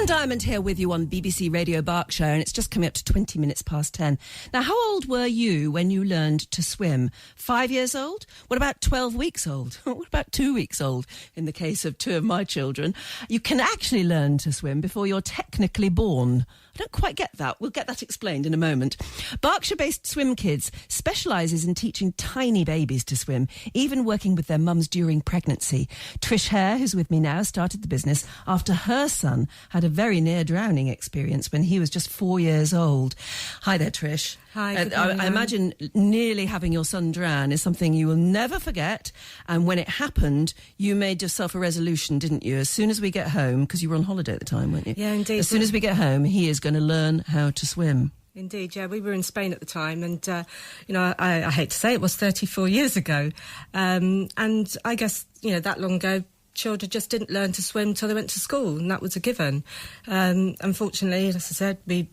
Diamond here with you on BBC Radio Berkshire, and it's just coming up to 20 minutes past 10. Now, how old were you when you learned to swim? 5 years old? What about 12 weeks old? What about 2 weeks old, in the case of two of my children? You can actually learn to swim before you're technically born. I don't quite get that. We'll get that explained in a moment. Berkshire-based Swimkidz specialises in teaching tiny babies to swim, even working with their mums during pregnancy. Trish, Hare, who's with me now, started the business after her son had a very near drowning experience when he was just 4 years old. Hi there, Trish. Hi. I imagine nearly having your son drown is something you will never forget. And when it happened, you made yourself a resolution, didn't you? As soon as we get home, because you were on holiday at the time, weren't you? Yeah, indeed. As soon as we get home, he is going to learn how to swim. Indeed, yeah. We were in Spain at the time, and, I hate to say it was 34 years ago. And I guess, that long ago, children just didn't learn to swim till they went to school, and that was a given. Unfortunately, as I said, we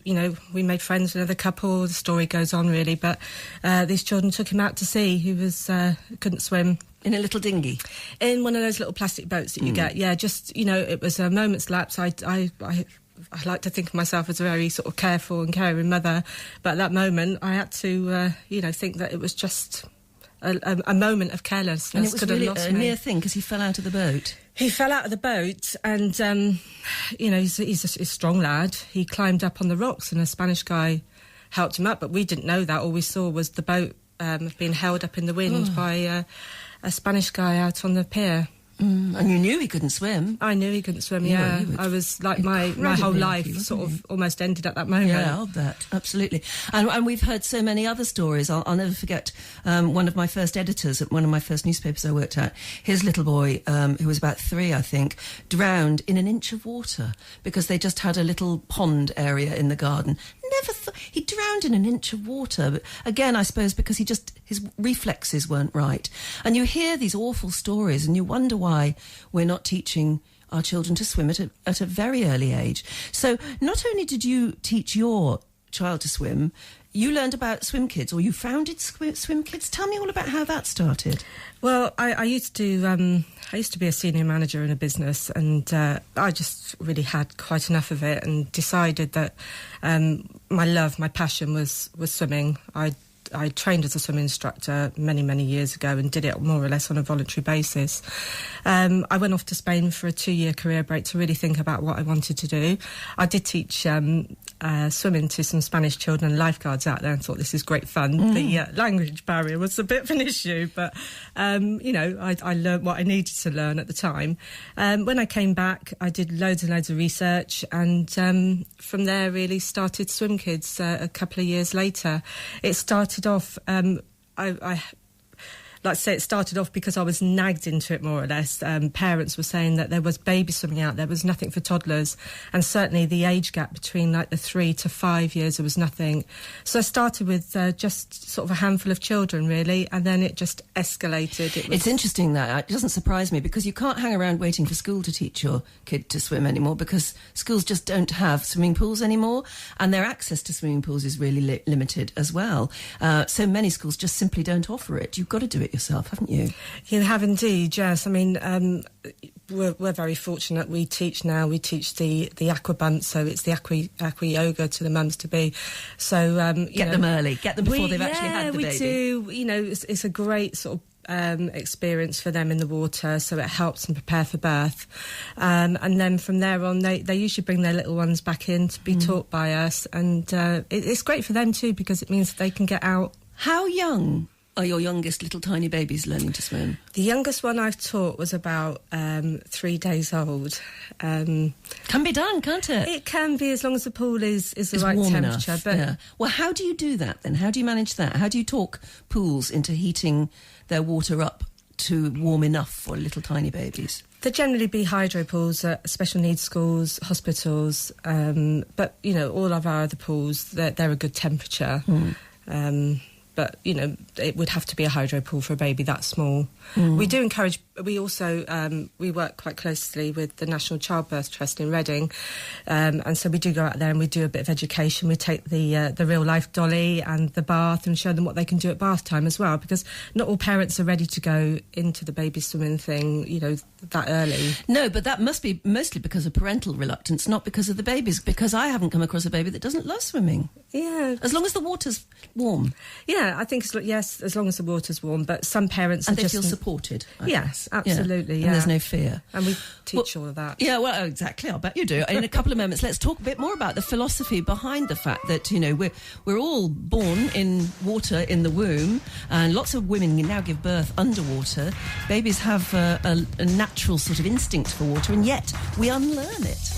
made friends with another couple. The story goes on, really, but these children took him out to sea. He couldn't swim. In a little dinghy? In one of those little plastic boats that you get. Yeah, just, it was a moment's lapse. I like to think of myself as a very sort of careful and caring mother, but at that moment I had to, think that it was just a moment of carelessness. And it was really a near thing, because he fell out of the boat. He fell out of the boat, and, he's a strong lad. He climbed up on the rocks, and a Spanish guy helped him up, but we didn't know that. All we saw was the boat being held up in the wind by a Spanish guy out on the pier. And you knew he couldn't swim. I knew he couldn't swim, yeah. I was like, my whole life sort of almost ended at that moment. Yeah, I'll bet, absolutely. And we've heard so many other stories. I'll never forget one of my first editors at one of my first newspapers I worked at. His little boy, who was about 3, I think, drowned in an inch of water because they just had a little pond area in the garden. Never thought he drowned in an inch of water. But again, I suppose because his reflexes weren't right. And you hear these awful stories and you wonder why we're not teaching our children to swim at a very early age. So not only did you teach your child to swim, you learned about Swimkidz, or you founded Swimkidz. Tell me all about how that started. Well, I used to be a senior manager in a business, and I just really had quite enough of it, and decided that my passion was swimming. I trained as a swim instructor many, many years ago and did it more or less on a voluntary basis. I went off to Spain for a 2-year career break to really think about what I wanted to do. I did teach swimming to some Spanish children and lifeguards out there, and thought this is great fun. The language barrier was a bit of an issue, but, I learned what I needed to learn at the time. When I came back, I did loads and loads of research, and from there really started Swimkidz a couple of years later. It started off, like I say, it started off because I was nagged into it, more or less. Parents were saying that there was baby swimming out there was nothing for toddlers, and certainly the age gap between like the 3 to 5 years, there was nothing. So I started with just sort of a handful of children, really, and then it just escalated. It's interesting that. It doesn't surprise me, because you can't hang around waiting for school to teach your kid to swim anymore, because schools just don't have swimming pools anymore, and their access to swimming pools is really limited as well. So many schools just simply don't offer it. You've got to do it yourself, haven't you? You have indeed, yes. I mean, we're very fortunate. We teach the aqua bump, so it's the aqua yoga to the mums to be. So get them early, get them before they've actually had the baby. We do. It's a great sort of experience for them in the water, so it helps them prepare for birth. And then from there on, they usually bring their little ones back in to be taught by us, and it's great for them too, because it means they can get out. How young are your youngest little tiny babies learning to swim? The youngest one I've taught was about 3 days old. Can be done, can't it? It can be, as long as the pool is the right temperature. Enough, but yeah. Well, how do you do that then? How do you manage that? How do you talk pools into heating their water up to warm enough for little tiny babies? There generally be hydro pools at special needs schools, hospitals, but all of our other pools, they're a good temperature. But, it would have to be a hydro pool for a baby that small. We do encourage we also we work quite closely with the National Childbirth Trust in Reading, and so we do go out there and we do a bit of education. We take the real life dolly and the bath and show them what they can do at bath time as well, because not all parents are ready to go into the baby swimming thing, you know, that early. No, but that must be mostly because of parental reluctance, not because of the babies, because I haven't come across a baby that doesn't love swimming. Yeah. As long as the water's warm. Yeah, I think, yes, as long as the water's warm, but some parents and are they feel supported. Yes, absolutely, yeah. And there's no fear. And we teach all of that. Yeah, well, exactly, I'll bet you do. In a couple of moments, let's talk a bit more about the philosophy behind the fact that, you know, we're all born in water in the womb, and lots of women now give birth underwater. Babies have a natural sort of instinct for water, and yet we unlearn it.